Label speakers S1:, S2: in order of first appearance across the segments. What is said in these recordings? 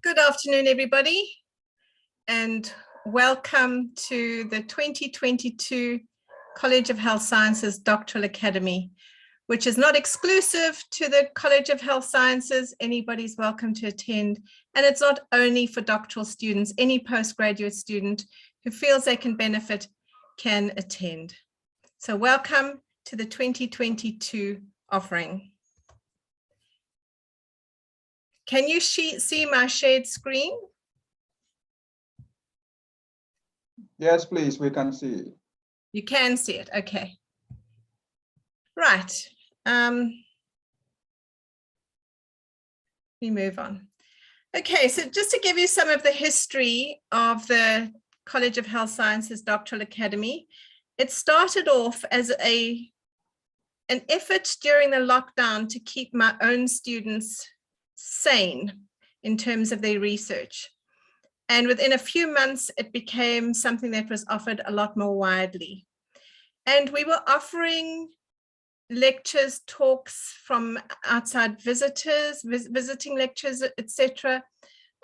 S1: Good afternoon, everybody, and welcome to the 2022 College of Health Sciences Doctoral Academy, which is not exclusive to the College of Health Sciences. Anybody's welcome to attend, and it's not only for doctoral students. Any postgraduate student who feels they can benefit can attend. So welcome to the 2022 offering. Can you see my shared screen?
S2: Yes, please, we can see it.
S1: You can see it, okay. Right. We move on. Okay, so just to give you some of the history of the College of Health Sciences Doctoral Academy, it started off as an effort during the lockdown to keep my own students sane in terms of their research. And within a few months, it became something that was offered a lot more widely. And we were offering lectures, talks from outside visitors, visiting lectures, etc.,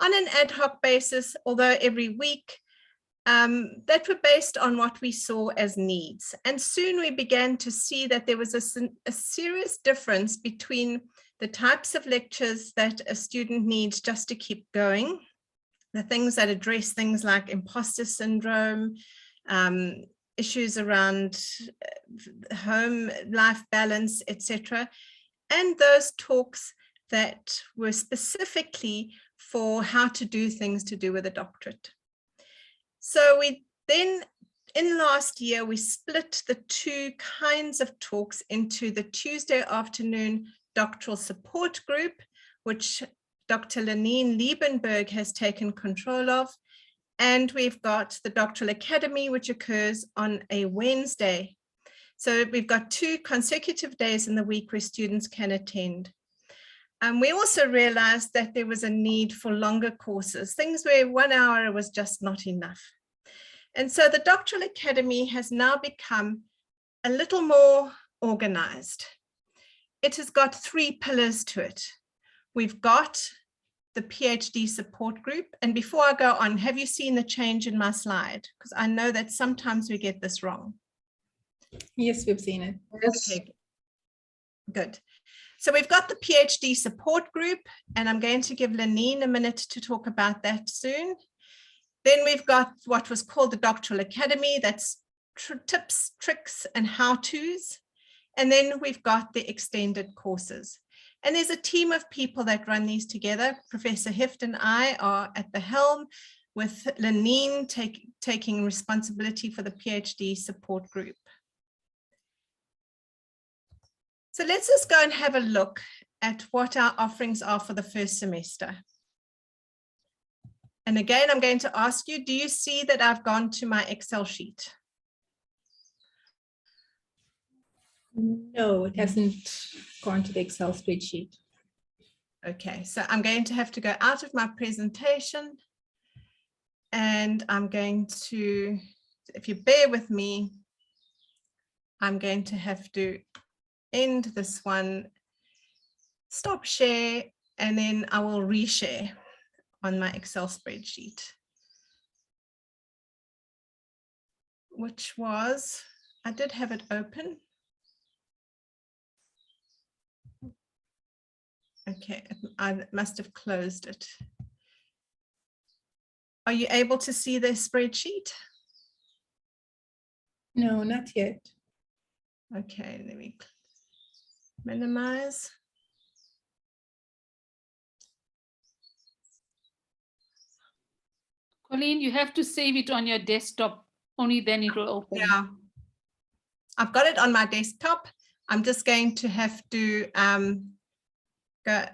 S1: on an ad hoc basis, although every week, that were based on what we saw as needs. And soon we began to see that there was a serious difference between the types of lectures that a student needs just to keep going, the things that address things like imposter syndrome, issues around home life balance, etc., and those talks that were specifically for how to do things to do with a doctorate. So we then, in last year, we split the two kinds of talks into the Tuesday afternoon doctoral support group, which Dr. Lenine Liebenberg has taken control of. And we've got the Doctoral Academy, which occurs on a Wednesday. So we've got 2 consecutive days in the week where students can attend. We also realized that there was a need for longer courses, things where 1 hour was just not enough. And so the Doctoral Academy has now become a little more organized. It has got 3 pillars to it. We've got the PhD support group. And before I go on, have you seen the change in my slide? Because I know that sometimes we get this wrong.
S3: Yes, we've seen it.
S1: Yes. Okay, good. So we've got the PhD support group, and I'm going to give Lenine a minute to talk about that soon. Then we've got what was called the Doctoral Academy. That's tips, tricks, and how-tos. And then we've got the extended courses. And there's a team of people that run these together. Professor Hift and I are at the helm, with Lenine taking responsibility for the PhD support group. So let's just go and have a look at what our offerings are for the first semester. And again, I'm going to ask you, do you see that I've gone to my Excel sheet?
S3: No, it hasn't gone to the Excel spreadsheet.
S1: Okay, so I'm going to have to go out of my presentation, and I'm going to, if you bear with me, I'm going to have to end this one, stop share, and then I will reshare on my Excel spreadsheet, which was, I did have it open. Okay, I must have closed it. Are you able to see the spreadsheet?
S3: No, not yet.
S1: Okay, let me minimize.
S4: Colleen, you have to save it on your desktop, only then it will open.
S1: Yeah, I've got it on my desktop. I'm just going to have to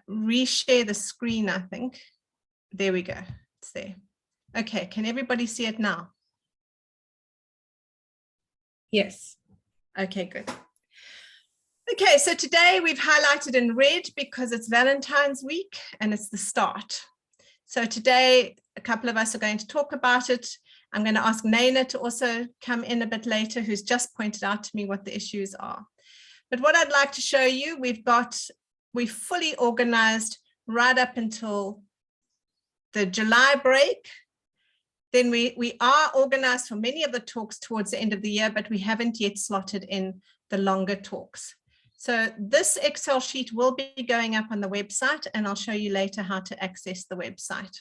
S1: reshare the screen, I think. There we go, it's there. Okay, can everybody see it now?
S3: Yes.
S1: Okay, good. Okay, so today we've highlighted in red because it's Valentine's week and it's the start. So today, a couple of us are going to talk about it. I'm going to ask Naina to also come in a bit later, who's just pointed out to me what the issues are. But what I'd like to show you, we've fully organized right up until the July break. Then we are organized for many of the talks towards the end of the year, but we haven't yet slotted in the longer talks. So this Excel sheet will be going up on the website, and I'll show you later how to access the website.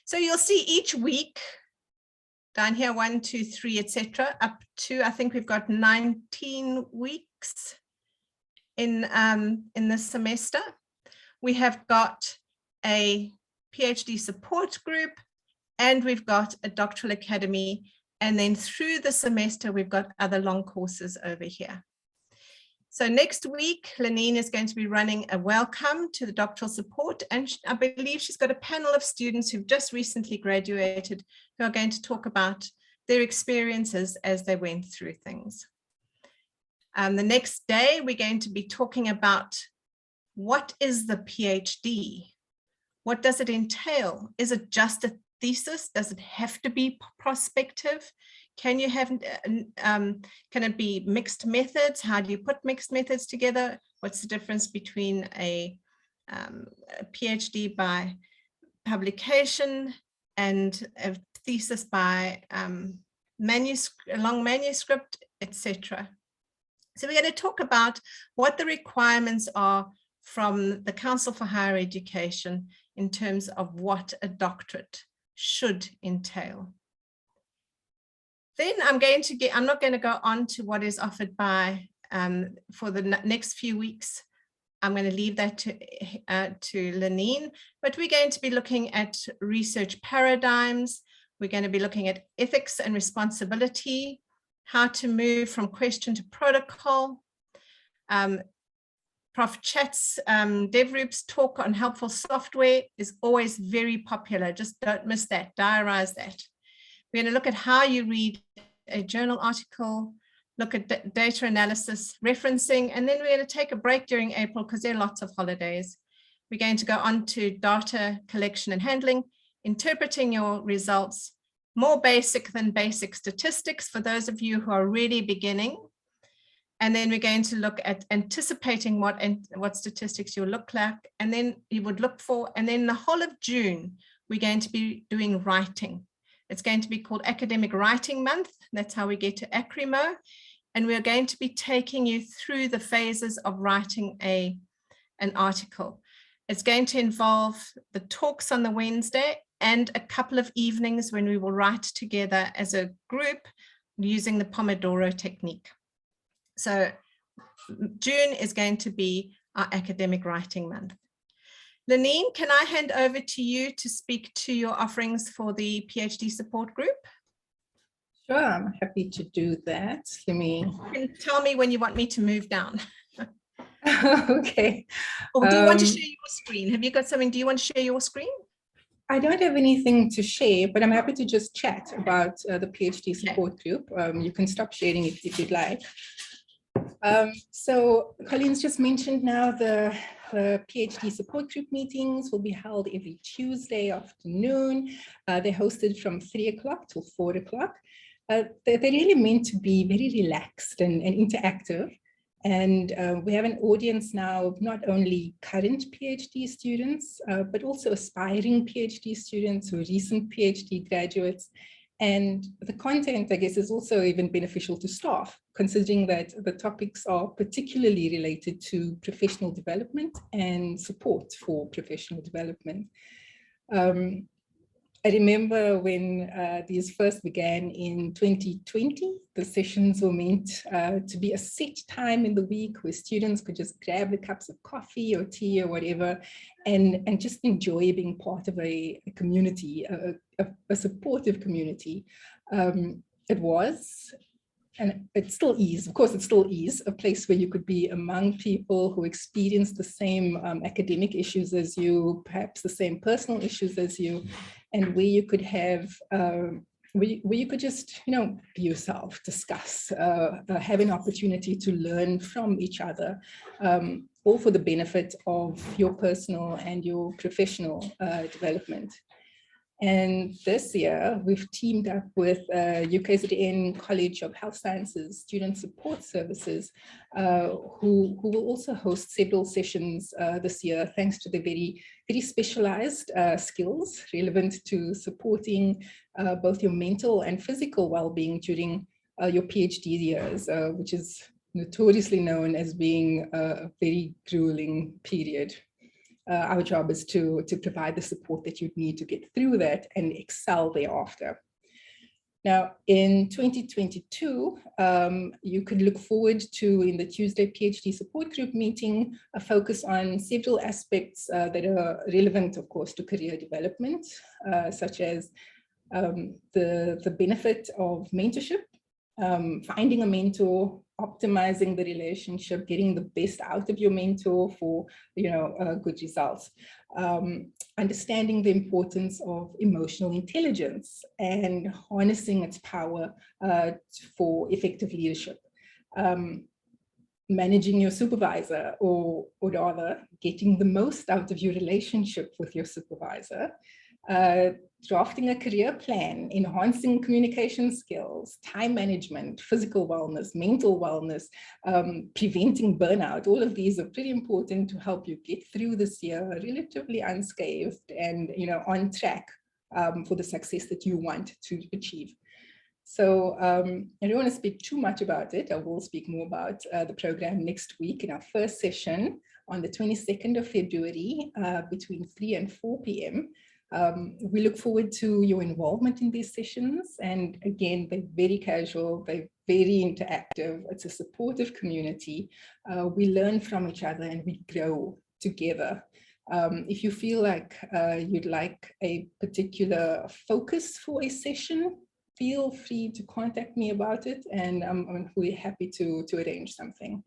S1: So you'll see each week down here, 1, 2, 3, etc., up to, I think we've got 19 weeks in this semester. We have got a PhD support group, and we've got a doctoral academy. And then through the semester, we've got other long courses over here. So next week, Lenine is going to be running a welcome to the doctoral support. And I believe she's got a panel of students who've just recently graduated who are going to talk about their experiences as they went through things. The next day, we're going to be talking about what is the PhD? What does it entail? Is it just a thesis? Does it have to be prospective? Can you have, can it be mixed methods? How do you put mixed methods together? What's the difference between a PhD by publication and a thesis by a long manuscript, etc. So we're going to talk about what the requirements are from the Council for Higher Education in terms of what a doctorate should entail. Then I'm not going to go on to what is offered by, for the next few weeks. I'm going to leave that to Lenine, but we're going to be looking at research paradigms. We're going to be looking at ethics and responsibility, how to move from question to protocol. Prof. Chat's DevRoop's talk on helpful software is always very popular. Just don't miss that, diarize that. We're going to look at how you read a journal article, look at data analysis, referencing, and then we're going to take a break during April because there are lots of holidays. We're going to go on to data collection and handling, interpreting your results, more basic than basic statistics for those of you who are really beginning. And then we're going to look at anticipating what statistics you'll look like, and then you would look for, and then the whole of June, we're going to be doing writing. It's going to be called Academic Writing Month. That's how we get to ACRIMO. And we're going to be taking you through the phases of writing an article. It's going to involve the talks on the Wednesday and a couple of evenings when we will write together as a group using the Pomodoro technique. So June is going to be our Academic Writing Month. Lenine, can I hand over to you to speak to your offerings for the PhD support group?
S3: Sure, I'm happy to do that. Let me.
S1: You can tell me when you want me to move down.
S3: Okay.
S1: Or do you want to share your screen? Have you got something? Do you want to share your screen?
S3: I don't have anything to share, but I'm happy to just chat about the PhD support group. You can stop sharing if you'd like. So Colleen's just mentioned now the PhD support group meetings will be held every Tuesday afternoon. They're hosted from 3 o'clock till 4 o'clock. They're really meant to be very relaxed and interactive. And we have an audience now of not only current PhD students, but also aspiring PhD students who are recent PhD graduates. And the content, I guess, is also even beneficial to staff, considering that the topics are particularly related to professional development and support for professional development. I remember when these first began in 2020, the sessions were meant to be a set time in the week where students could just grab the cups of coffee or tea or whatever and just enjoy being part of a community, a supportive community. It was, and it still is, of course, it still is a place where you could be among people who experience the same academic issues as you, perhaps the same personal issues as you, and where you could have, where you could just, be yourself, discuss, have an opportunity to learn from each other, all for the benefit of your personal and your professional development. And this year, we've teamed up with UKZN College of Health Sciences Student Support Services, who will also host several sessions this year, thanks to the very specialized skills relevant to supporting both your mental and physical well-being during your PhD years, which is notoriously known as being a very grueling period. Our job is to provide the support that you need to get through that and excel thereafter. Now, in 2022, you could look forward to, in the Tuesday PhD support group meeting, a focus on several aspects that are relevant, of course, to career development, such as the benefit of mentorship, finding a mentor, optimizing the relationship, getting the best out of your mentor for, good results, understanding the importance of emotional intelligence and harnessing its power for effective leadership, managing your supervisor, or rather getting the most out of your relationship with your supervisor, drafting a career plan, enhancing communication skills, time management, physical wellness, mental wellness, preventing burnout. All of these are pretty important to help you get through this year relatively unscathed and on track for the success that you want to achieve. So I don't want to speak too much about it. I will speak more about the program next week in our first session on the 22nd of February between 3 and 4 p.m. We look forward to your involvement in these sessions. And again, they're very casual, they're very interactive. It's a supportive community. We learn from each other and we grow together. If you feel like you'd like a particular focus for a session, feel free to contact me about it, and I'm really happy to arrange something.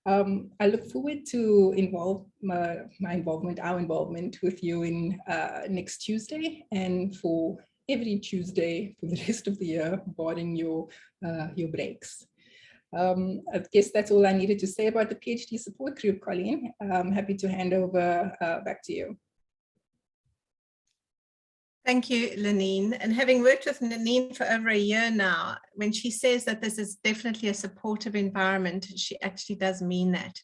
S3: I look forward to our involvement with you in next Tuesday, and for every Tuesday for the rest of the year, barring your breaks. I guess that's all I needed to say about the PhD support group, Colleen. I'm happy to hand over back to you.
S1: Thank you, Lenine. And having worked with Lenine for over a year now, when she says that this is definitely a supportive environment, she actually does mean that.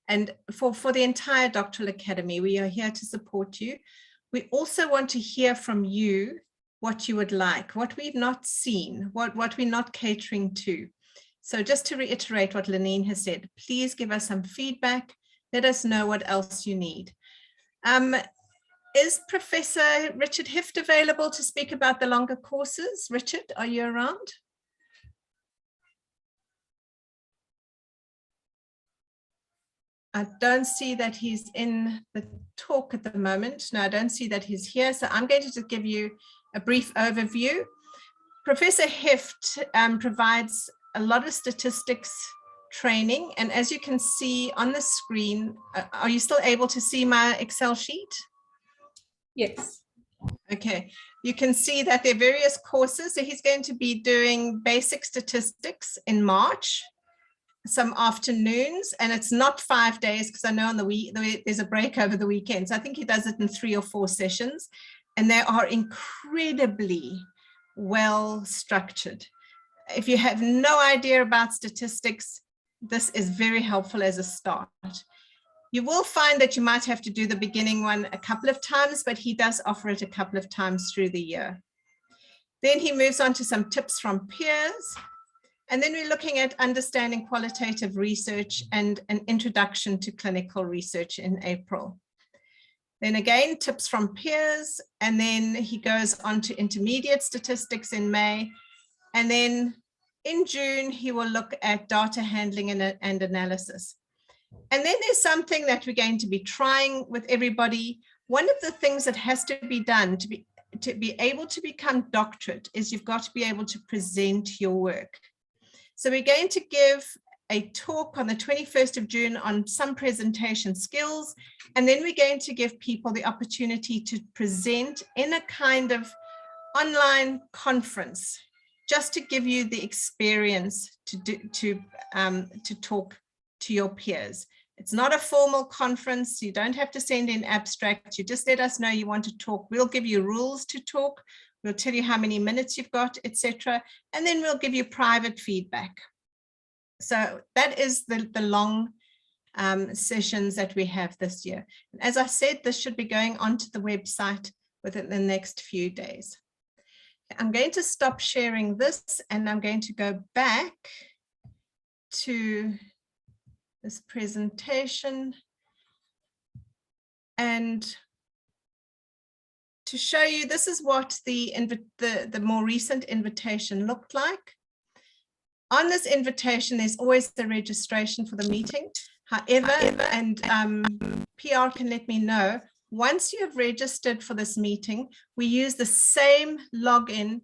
S1: And for the entire Doctoral Academy, we are here to support you. We also want to hear from you what you would like, what we've not seen, what we're not catering to. So just to reiterate what Lenine has said, please give us some feedback. Let us know what else you need. Is Professor Richard Hift available to speak about the longer courses? Richard, are you around? I don't see that he's in the talk at the moment. No, I don't see that he's here. So I'm going to just give you a brief overview. Professor Hift provides a lot of statistics training. And as you can see on the screen, are you still able to see my Excel sheet?
S3: Yes.
S1: Okay, you can see that there are various courses. So he's going to be doing basic statistics in March, some afternoons, and it's not 5 days because I know on the week there's a break over the weekend. So I think he does it in 3 or 4 sessions, and they are incredibly well structured. If you have no idea about statistics, this is very helpful as a start. You will find that you might have to do the beginning one a couple of times, but he does offer it a couple of times through the year. Then he moves on to some tips from peers. And then we're looking at understanding qualitative research and an introduction to clinical research in April. Then again, tips from peers. And then he goes on to intermediate statistics in May. And then in June, he will look at data handling and analysis. And then there's something that we're going to be trying with everybody. One of the things that has to be done to be able to become doctorate is you've got to be able to present your work. So we're going to give a talk on the 21st of June on some presentation skills. And then we're going to give people the opportunity to present in a kind of online conference, just to give you the experience to talk to your peers. It's not a formal conference. You don't have to send in abstracts. You just let us know you want to talk. We'll give you rules to talk. We'll tell you how many minutes you've got, etc. And then we'll give you private feedback. So that is the long sessions that we have this year. As I said, this should be going onto the website within the next few days. I'm going to stop sharing this and I'm going to go back to this presentation and to show you, this is what the more recent invitation looked like. On this invitation, there's always the registration for the meeting. However, and PR can let me know, once you have registered for this meeting, we use the same login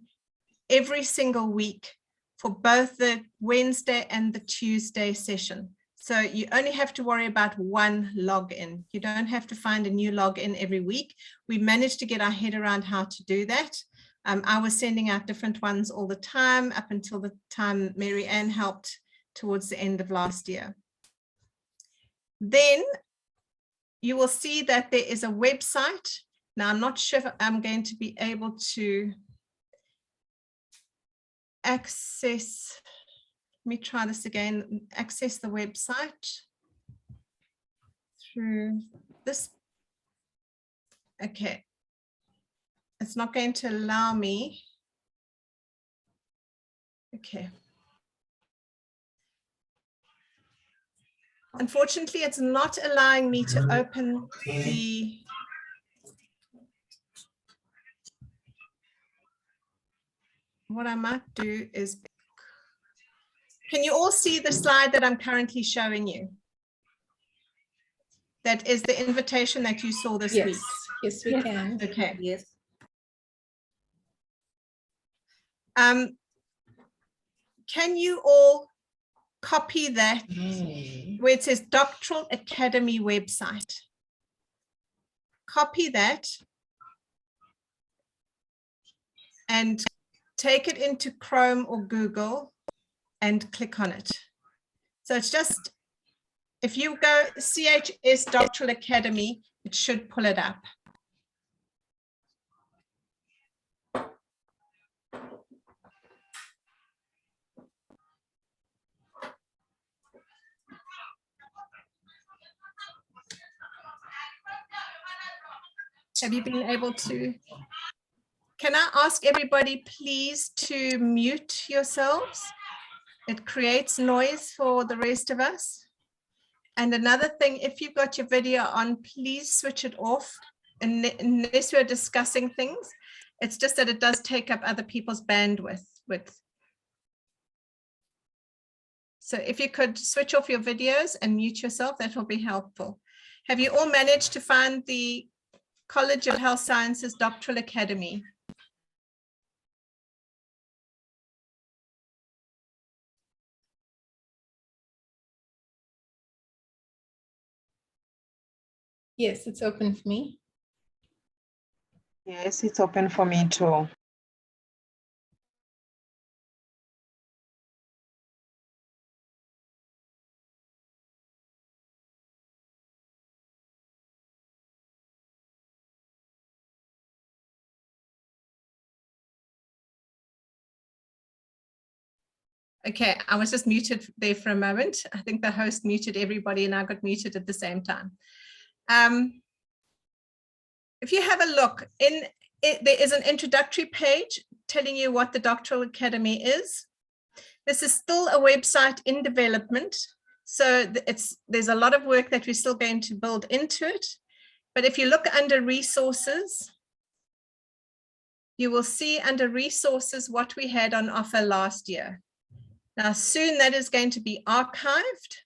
S1: every single week for both the Wednesday and the Tuesday session. So you only have to worry about one login. You don't have to find a new login every week. We managed to get our head around how to do that. I was sending out different ones all the time up until the time Mary Ann helped towards the end of last year. Then you will see that there is a website. Now, I'm not sure if I'm going to be able to access. Let me try this again. Access the website through this. Okay. It's not going to allow me. Okay. Unfortunately, it's not allowing me to open the what I might do is, can you all see the slide that I'm currently showing you? That is the invitation that you saw this week.
S3: Yes, we can.
S1: Okay.
S5: Yes.
S1: Can you all copy that
S3: Mm.
S1: where it says Doctoral Academy website? Copy that and take it into Chrome or Google and click on it. So it's just, if you go CHS Doctoral Academy, it should pull it up. Have you been able to? Can I ask everybody please to mute yourselves? It creates noise for the rest of us. And another thing, if you've got your video on, please switch it off unless we're discussing things. It's just that it does take up other people's bandwidth. So if you could switch off your videos and mute yourself, that will be helpful. Have you all managed to find the College of Health Sciences Doctoral Academy?
S3: Yes, it's open for me.
S5: Yes, it's open for me too.
S1: Okay, I was just muted there for a moment. I think the host muted everybody and I got muted at the same time. If you have a look, there is an introductory page telling you what the Doctoral Academy is. This is still a website in development, so there's a lot of work that we're still going to build into it. But if you look under resources, you will see under resources what we had on offer last year. Now, soon that is going to be archived,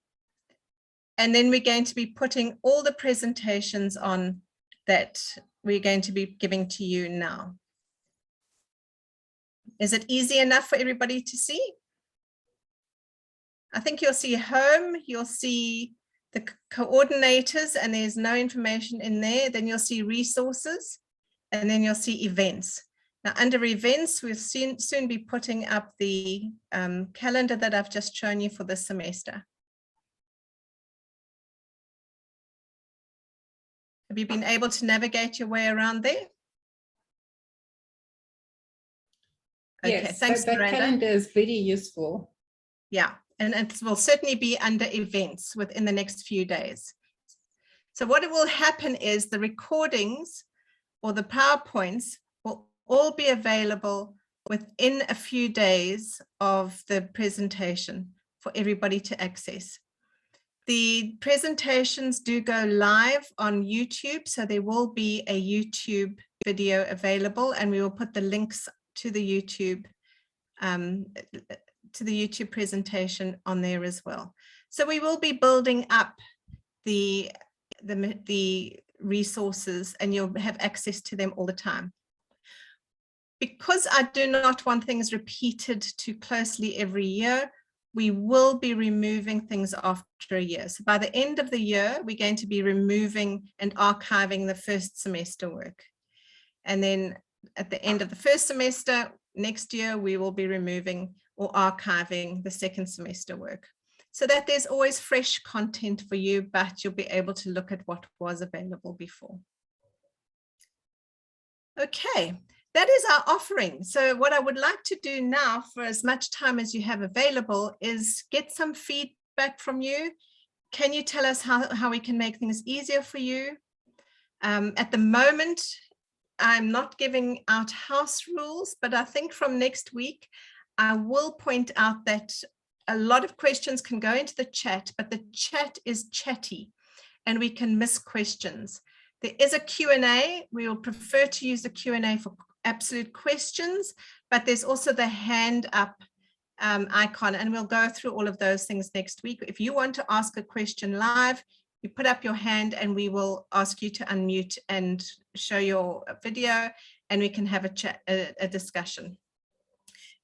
S1: and then we're going to be putting all the presentations on that we're going to be giving to you now. Is it easy enough for everybody to see? I think you'll see home, you'll see the coordinators, and there's no information in there. Then you'll see resources, and then you'll see events. Now, under events, we'll soon be putting up the calendar that I've just shown you for this semester. Have you been able to navigate your way around there? Okay,
S3: Yes,
S1: thanks,
S3: that
S1: Miranda.
S3: calendar is very useful.
S1: Yeah, and it will certainly be under events within the next few days. So what will happen is the recordings or the PowerPoints will all be available within a few days of the presentation for everybody to access. The presentations do go live on YouTube, so there will be a YouTube video available, and we will put the links to the YouTube presentation on there as well. So we will be building up the resources, and you'll have access to them all the time. Because I do not want things repeated too closely every year, we will be removing things after a year. So by the end of the year, we're going to be removing and archiving the first semester work. And then at the end of the first semester, next year, we will be removing or archiving the second semester work, so that there's always fresh content for you, but you'll be able to look at what was available before. Okay, that is our offering. So what I would like to do now, for as much time as you have available, is get some feedback from you. Can you tell us how we can make things easier for you? At the moment, I'm not giving out house rules, but I think from next week, I will point out that a lot of questions can go into the chat, but the chat is chatty and we can miss questions. There is a Q&A. We will prefer to use the Q&A for absolute questions, but there's also the hand up icon, and we'll go through all of those things next week. If you want to ask a question live, you put up your hand and we will ask you to unmute and show your video, and we can have a chat, a discussion.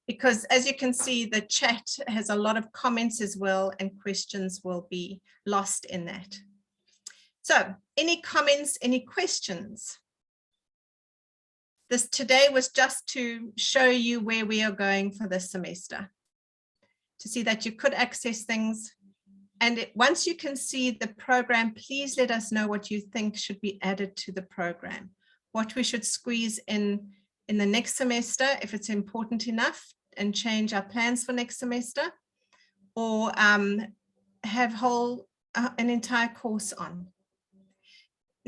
S1: Because as you can see, the chat has a lot of comments as well, and questions will be lost in that. So any comments, any questions? This today was just to show you where we are going for this semester, to see that you could access things. And once you can see the program, please let us know what you think should be added to the program, what we should squeeze in the next semester, if it's important enough, and change our plans for next semester, or have an entire course on.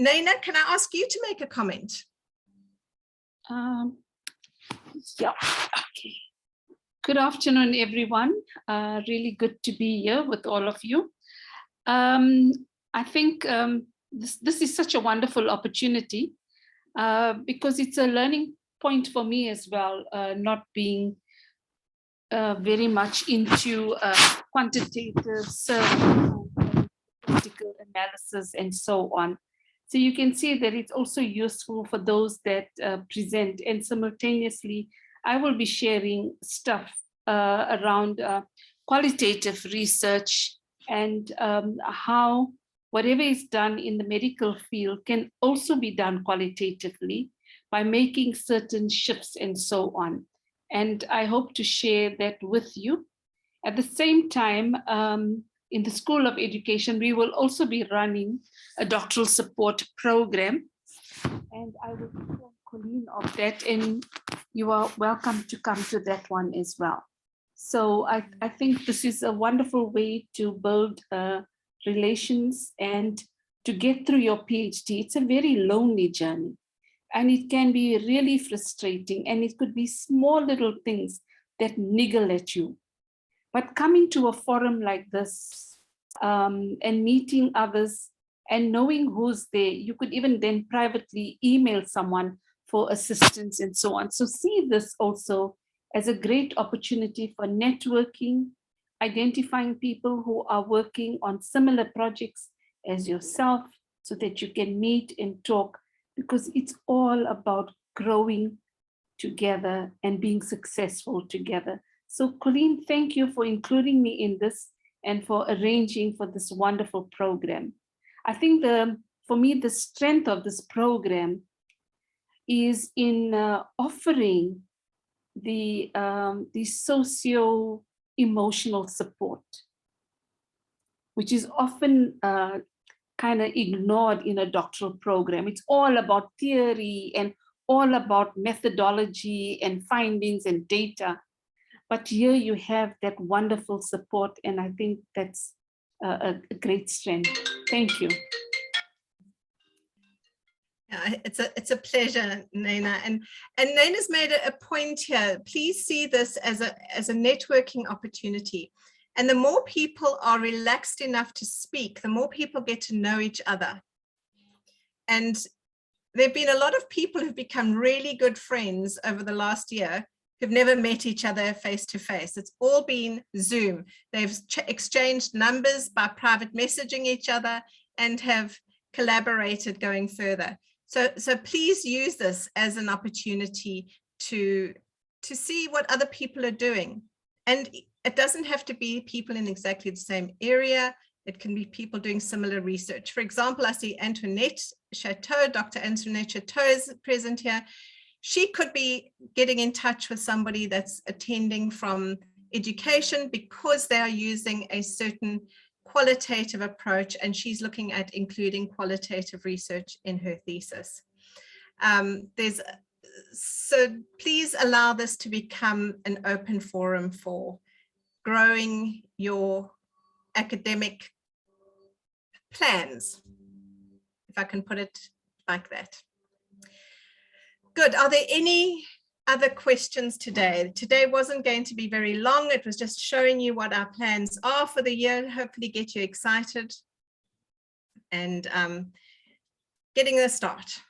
S1: Naina, can I ask you to make a comment?
S4: Yeah, okay. Good afternoon, everyone. Really good to be here with all of you. I think this is such a wonderful opportunity because it's a learning point for me as well, not being very much into quantitative survey, statistical analysis, and so on. So you can see that it's also useful for those that present, and simultaneously, I will be sharing stuff around qualitative research and how whatever is done in the medical field can also be done qualitatively by making certain shifts and so on. And I hope to share that with you. At the same time, in the School of Education, we will also be running a doctoral support program. And I will inform Colleen of that, and you are welcome to come to that one as well. So I think this is a wonderful way to build relations and to get through your PhD. It's a very lonely journey, and it can be really frustrating, and it could be small little things that niggle at you. But coming to a forum like this and meeting others and knowing who's there, you could even then privately email someone for assistance and so on. So see this also as a great opportunity for networking, identifying people who are working on similar projects as yourself so that you can meet and talk, because it's all about growing together and being successful together. So Colleen, thank you for including me in this and for arranging for this wonderful program. I think for me, the strength of this program is in offering the socio-emotional support, which is often kind of ignored in a doctoral program. It's all about theory and all about methodology and findings and data. But here you have that wonderful support, and I think that's a great strength. Thank you.
S1: Yeah, it's a pleasure, Naina, and Naina's made a point here. Please see this as a networking opportunity, and the more people are relaxed enough to speak, the more people get to know each other. And there've been a lot of people who've become really good friends over the last year who've never met each other face to face. It's all been Zoom. They've exchanged numbers by private messaging each other and have collaborated going further. So please use this as an opportunity to see what other people are doing. And it doesn't have to be people in exactly the same area. It can be people doing similar research. For example, I see Antoinette Chateau, Dr. Antoinette Chateau is present here. She could be getting in touch with somebody that's attending from education because they are using a certain qualitative approach, and she's looking at including qualitative research in her thesis. So please allow this to become an open forum for growing your academic plans, if I can put it like that. Good. Are there any other questions today? Today wasn't going to be very long. It was just showing you what our plans are for the year, hopefully get you excited and getting a start.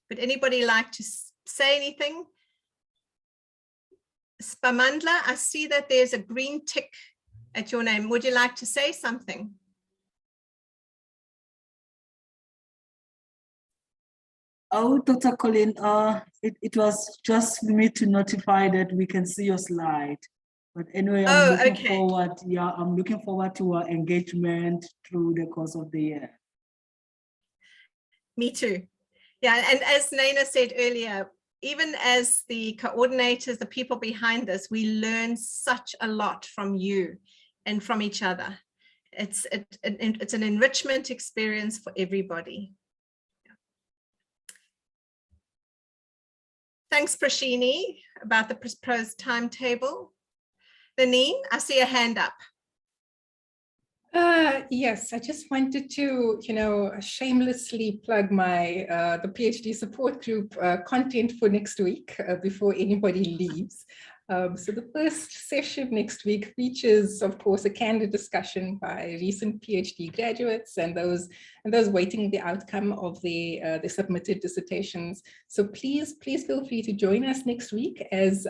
S1: Would anybody like to say anything? Spamandla, I see that there's a green tick at your name. Would you like to say something?
S6: Oh, Dr. Colin, it was just for me to notify that we can see your slide. But anyway, I'm looking forward. Yeah, I'm looking forward to our engagement through the course of the year.
S1: Me too. Yeah, and as Naina said earlier, even as the coordinators, the people behind this, we learn such a lot from you and from each other. It's an enrichment experience for everybody. Thanks, Prashini, about the proposed timetable. Lenine, I see a hand up.
S3: Yes, I just wanted to, shamelessly plug my the PhD support group content for next week before anybody leaves. So the first session next week features, of course, a candid discussion by recent PhD graduates and those waiting the outcome of the submitted dissertations. So please feel free to join us next week as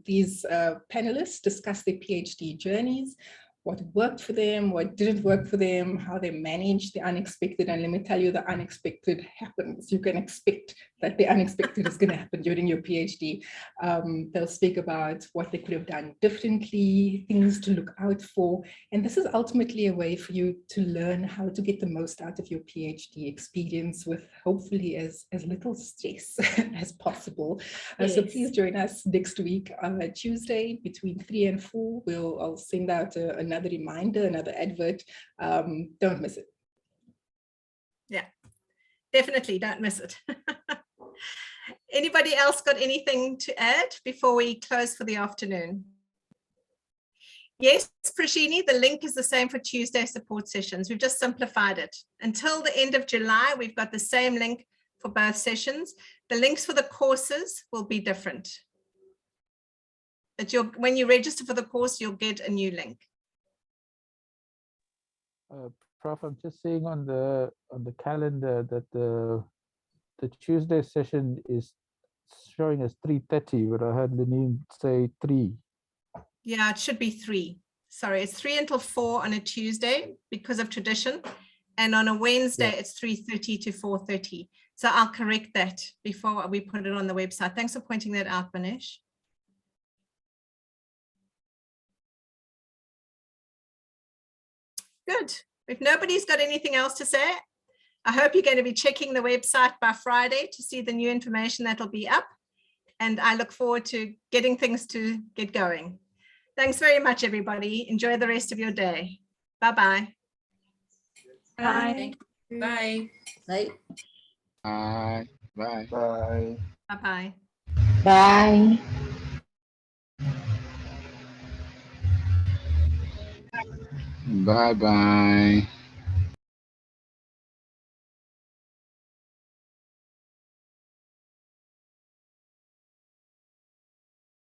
S3: these panelists discuss their PhD journeys, what worked for them, what didn't work for them, how they managed the unexpected. And let me tell you, the unexpected happens. You can expect that the unexpected is going to happen during your PhD. They'll speak about what they could have done differently, things to look out for. And this is ultimately a way for you to learn how to get the most out of your PhD experience with hopefully as little stress as possible.
S1: Yes.
S3: So please join us next week on Tuesday between 3 and 4. I'll send out another reminder, another advert. Don't miss it.
S1: Yeah, definitely don't miss it. Anybody else got anything to add before we close for the afternoon? Yes, Prashini, the link is the same for Tuesday support sessions. We've just simplified it. Until the end of July, we've got the same link for both sessions. The links for the courses will be different. But when you register for the course, you'll get a new link.
S7: Prof, I'm just seeing on the calendar that the Tuesday session is showing as 3:30, but I heard Lenine say 3.
S1: Yeah, it should be 3. Sorry, it's 3 until 4 on a Tuesday because of tradition. And on a Wednesday, it's 3:30 to 4:30. So I'll correct that before we put it on the website. Thanks for pointing that out, Manish. Good. If nobody's got anything else to say, I hope you're going to be checking the website by Friday to see the new information that'll be up. And I look forward to getting things to get going. Thanks very much, everybody. Enjoy the rest of your day. Bye-bye.
S4: Bye.
S8: Bye.
S6: Bye.
S9: Bye. Bye.
S2: Bye.
S1: Bye-bye.
S5: Bye.
S9: Bye. Bye.